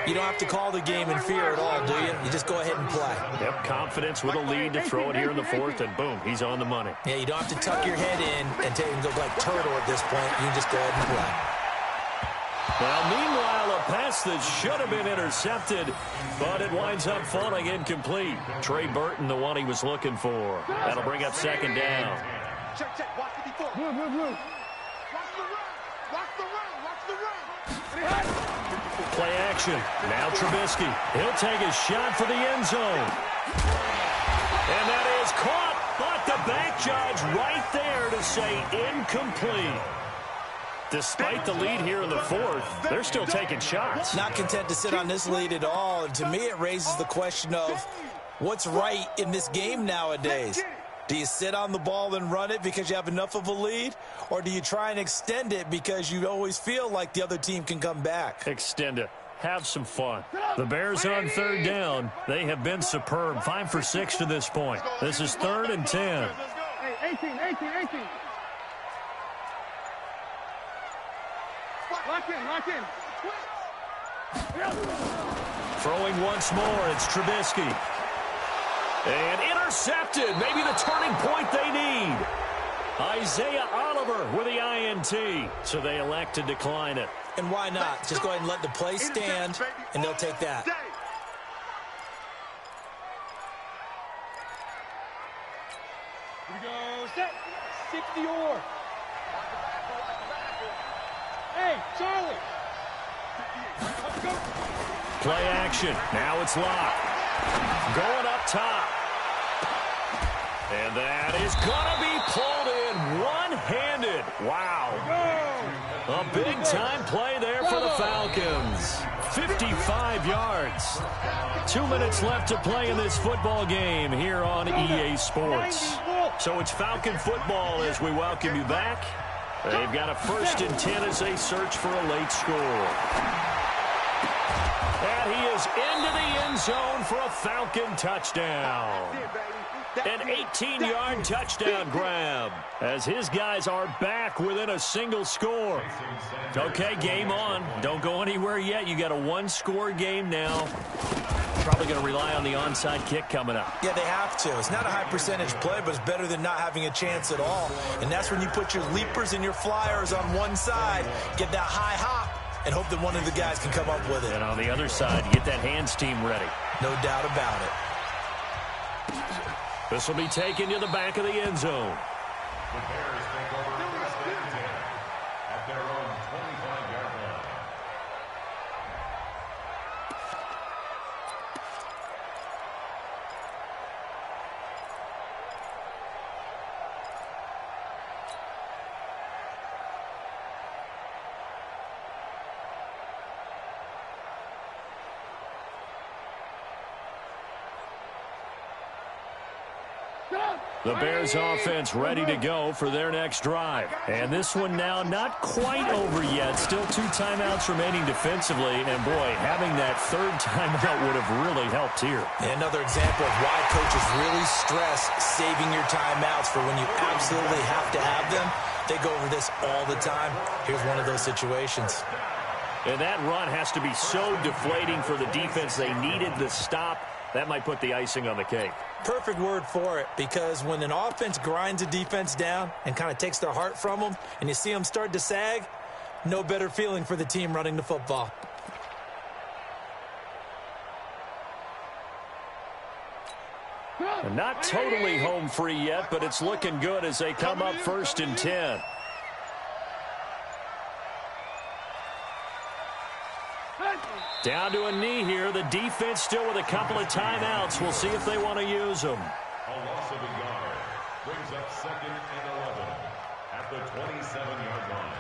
you don't have to call the game in fear at all, do you? You just go ahead and play. Yep, confidence with a lead to throw it here in the 4th, and boom, he's on the money. Yeah, you don't have to tuck your head in and take and go like turtle at this point. You can just go ahead and play. Well, meanwhile, a pass that should have been intercepted, but it winds up falling incomplete. Trey Burton, the one he was looking for. That'll bring up 2nd down. Check, watch 54. Watch the run. Play action. Now Trubisky. He'll take a shot for the end zone. And that is caught, but the back judge right there to say incomplete. Despite the lead here in the 4th, they're still taking shots. Not content to sit on this lead at all. And to me, it raises the question of what's right in this game nowadays. Do you sit on the ball and run it because you have enough of a lead? Or do you try and extend it because you always feel like the other team can come back? Extend it. Have some fun. The Bears on 3rd down. They have been superb. 5 for 6 to this point. This is 3rd and 10. Hey, 18. Lock in. Throwing once more. It's Trubisky. And intercepted. Maybe the turning point they need. Isaiah Oliver with the INT. So they elect to decline it. And why not? Just go ahead and let the play stand, and they'll take that. Here we go. Set. 60 or. Hey, Charlie. Let's go. Play action. Now it's Locke. Going up top. And that is going to be pulled in one-handed. Wow. A big-time play there for the Falcons. 55 yards. 2 minutes left to play in this football game here on EA Sports. So it's Falcon football as we welcome you back. They've got a 1st and 10 as they search for a late score. And he is into the end zone for a Falcon touchdown. An 18-yard touchdown grab as his guys are back within a single score. Okay, game on. Don't go anywhere yet. You got a 1-score game now. Probably going to rely on the onside kick coming up. Yeah, they have to. It's not a high percentage play, but it's better than not having a chance at all. And that's when you put your leapers and your flyers on one side, get that high hop, and hope that one of the guys can come up with it. And on the other side, you get that hands team ready. No doubt about it. This will be taken to the back of the end zone. The Bears take over 1st and 10 at their own 25-yard line. The Bears offense ready to go for their next drive. And this one now not quite over yet. Still 2 timeouts remaining defensively. And, boy, having that 3rd timeout would have really helped here. Another example of why coaches really stress saving your timeouts for when you absolutely have to have them. They go over this all the time. Here's one of those situations. And that run has to be so deflating for the defense. They needed the stop. That might put the icing on the cake. Perfect word for it, because when an offense grinds a defense down and kind of takes their heart from them, and you see them start to sag, no better feeling for the team running the football. And not totally home free yet, but it's looking good as they come up 1st and 10. Down to a knee here. The defense still with a couple of timeouts. We'll see if they want to use them. A loss of a yard brings up 2nd and 11 at the 27-yard line.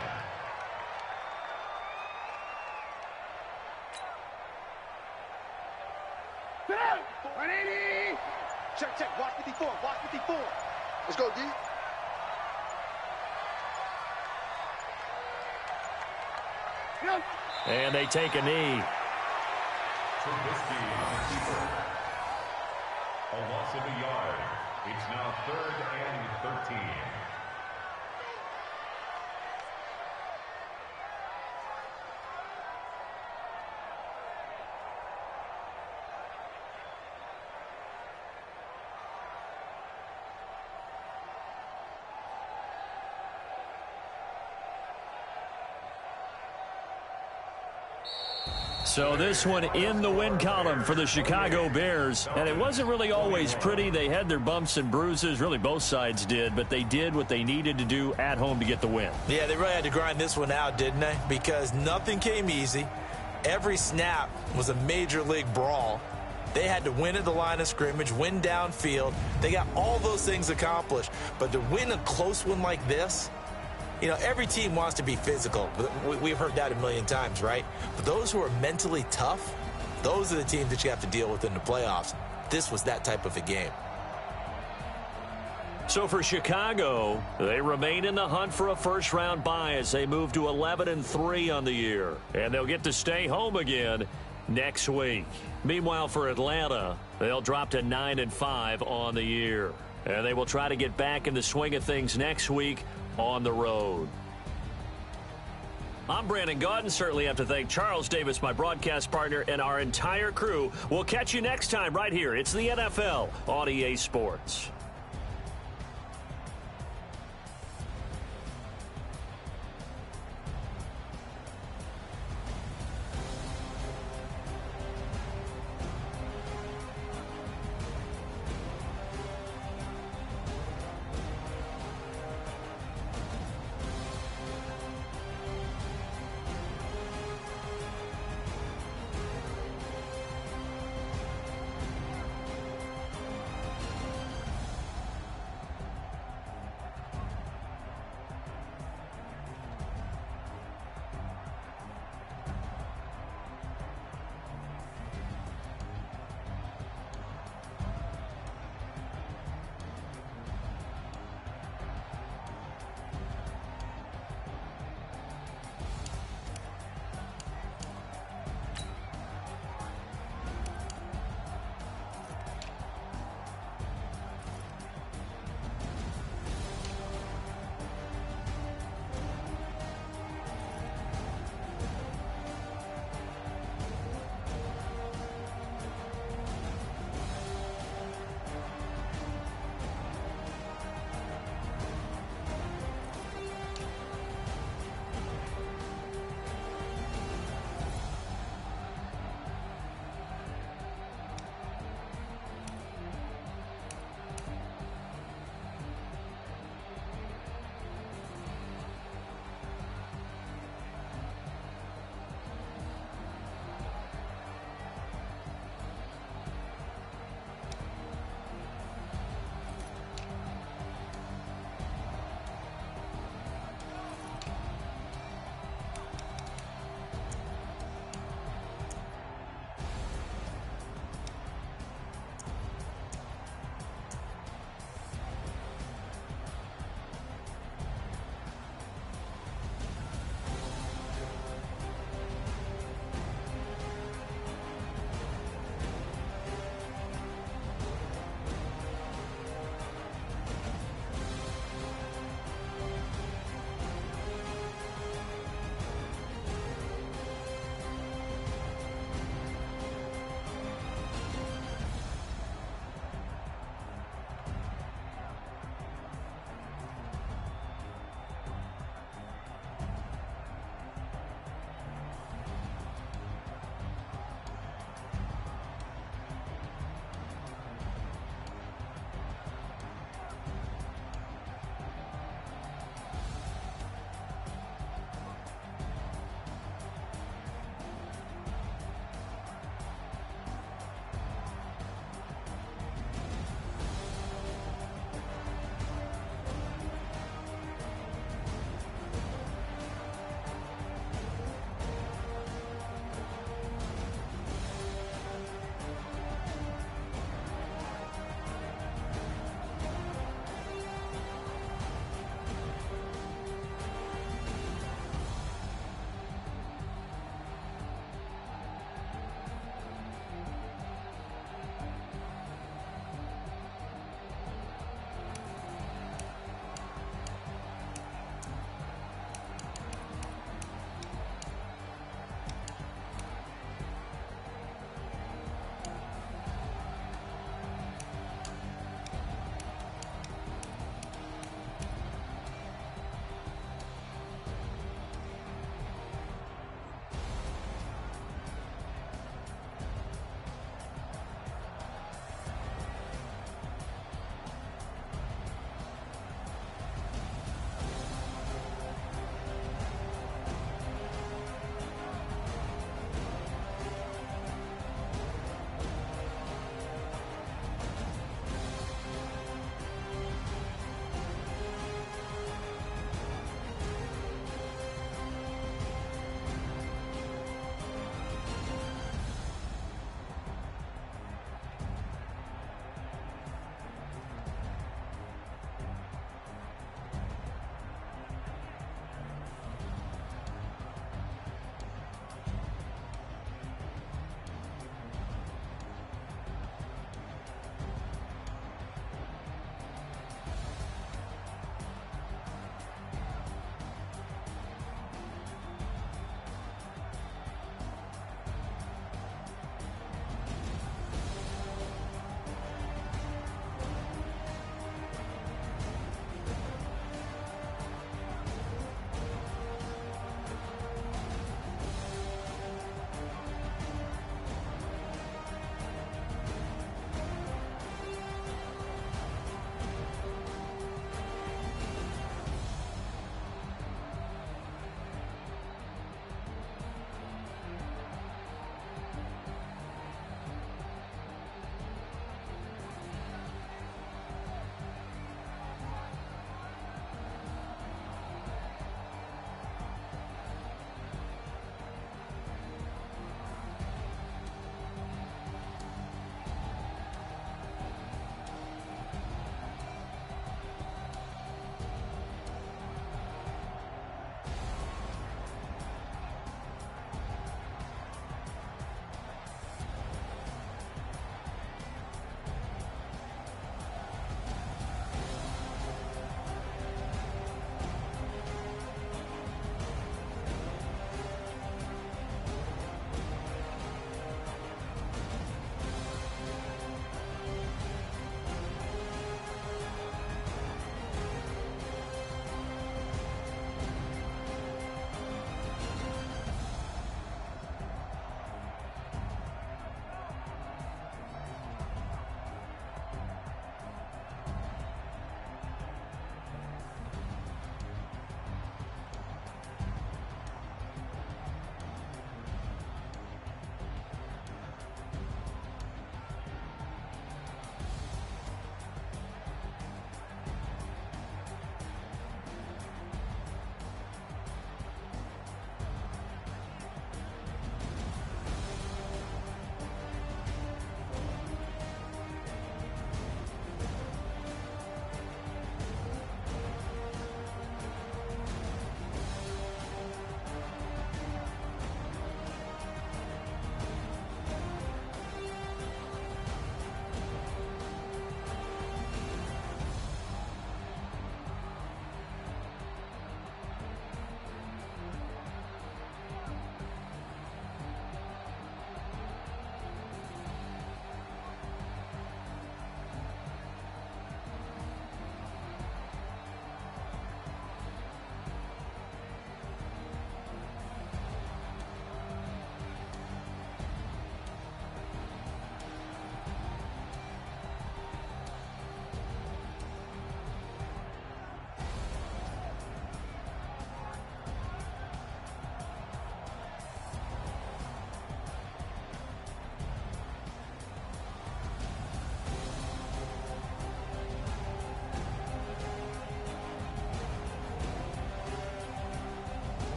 Check. Watch 54. Watch 54. Let's go, D. And they take a knee. Trubisky on the keeper. A loss of a yard. It's now 3rd and 13. So this one in the win column for the Chicago Bears. And it wasn't really always pretty. They had their bumps and bruises. Really, both sides did. But they did what they needed to do at home to get the win. Yeah, they really had to grind this one out, didn't they? Because nothing came easy. Every snap was a major league brawl. They had to win at the line of scrimmage, win downfield. They got all those things accomplished. But to win a close one like this, you know, every team wants to be physical. We've heard that a million times, right? But those who are mentally tough, those are the teams that you have to deal with in the playoffs. This was that type of a game. So for Chicago, they remain in the hunt for a first-round bye as they move to 11-3 on the year. And they'll get to stay home again next week. Meanwhile, for Atlanta, they'll drop to 9-5 on the year. And they will try to get back in the swing of things next week on the road. I'm Brandon Gaudin. Certainly have to thank Charles Davis, my broadcast partner, and our entire crew. We'll catch you next time right here. It's the NFL on EA Sports.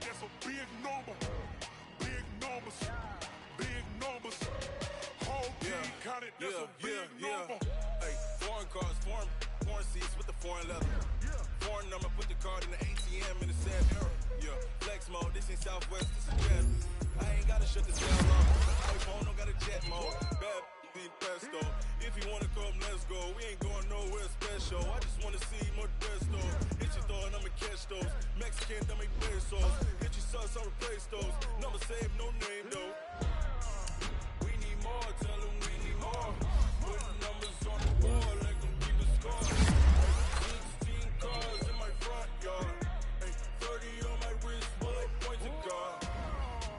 bag, that's a big number. Big numbers, big numbers. Whole team counted, that's a big number. Hey, foreign cars, foreign seats with the foreign leather. Foreign number, put the card in the ATM in the sad era. Yeah, flex mode, this ain't Southwest, this is Jet. I ain't gotta shut the cell off. iPhone don't got a jet mode. Bad need pesto. If you wanna come, let's go. We ain't going nowhere special. I just wanna see more desto. Hit your door and I'ma catch those. Mexican, don't make pesos. Hit your sauce, I'll replace those. Number save, no name though. We need more, tell them we need more. Putting numbers on the board like them keep a score. 16 cars in my front yard. 30 on my wrist, bullet points of God.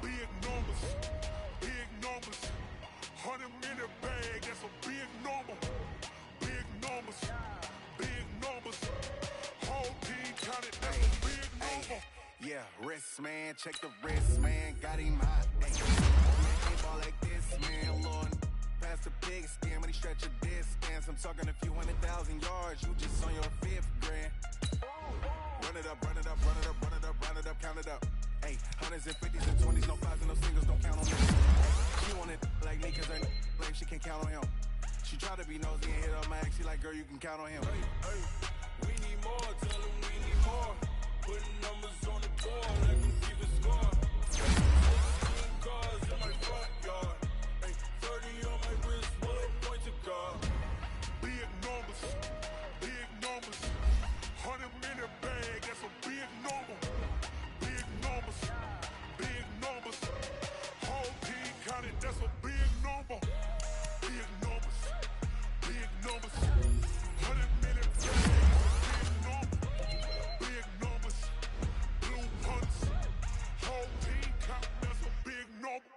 Big numbers, big numbers. 100 minute bag, that's a big number. Big numbers, big numbers. Whole team counted, that's a big number. Yeah, wrist man, check the wrist man, got him hot. Man can't ball like this, man. Lord, past the pig skin when he stretch a distance. I'm talking a few 100,000 yards, you just on your 5th grand. Run it up, run it up, run it up, run it up, run it up, count it up. Hey, hundreds and 50s and 20s, no 5s and no singles, don't count on me. She want it like me, cause her lame, she can't count on him. She try to be nosy and hit up my ex, she like, girl, you can count on him. Hey, we need more, tell them we need more. Putting numbers on the board, like them keep a score. 16 cars in my front yard. 30 on my wrist, bullet points of God. Big numbers, big numbers. 100 minute bag, that's a big number. Big numbers, big numbers. Whole team counted, that's a big number. Big numbers, big numbers. 100 minute bag, big numbers. Blue hunts, whole team counting, that's a big number.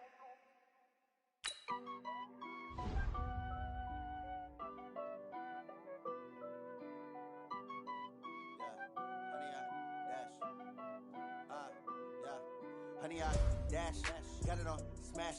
Honey, I dash, got it on smash,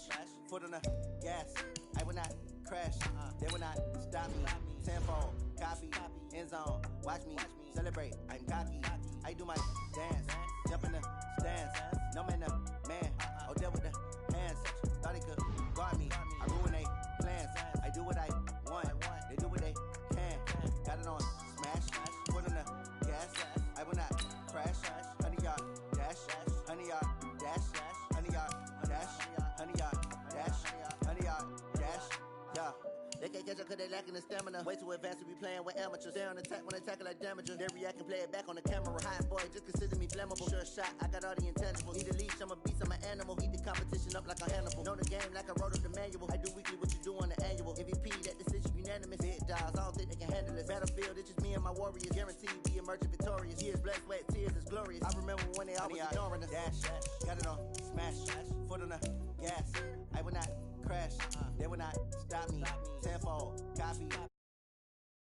foot on the gas. I will not crash, they will not stop me. Tenfold, copy, end zone, watch me celebrate. I'm cocky, I do my dance, jump in the stands. No man, the man, oh, deal with the hands. Thought he could guard me, I ruin they plans. I do what I want, they do what they can. Got it on smash, foot on the gas. I will not crash, honey, y'all dash, honey, y'all dash, honey, y'all dash, honey, y'all dash, honey, y'all dash, yeah. They can't catch up cause they lacking the stamina. Way too advanced to be playing with amateurs. They on attack when they tackle like damager. They react and play it back on the camera. Hot boy, just consider me flammable. Sure shot, I got all the intangibles. Need a leash, I'm a beast, I'm an animal. Heat the competition up like a Hannibal. Know the game like I wrote up the manual. I do weekly what you do on the annual. MVP, that decision unanimous. Big dogs, I don't think they can handle it. Battlefield, it's just me and my warriors. Guaranteed we emerging victorious. Years, blood, sweat, tears, it's glorious. I remember when they always ignoring us. Dash, got it on smash, foot on the gas. I will not crash, they will not stop me. Tenfold, copy,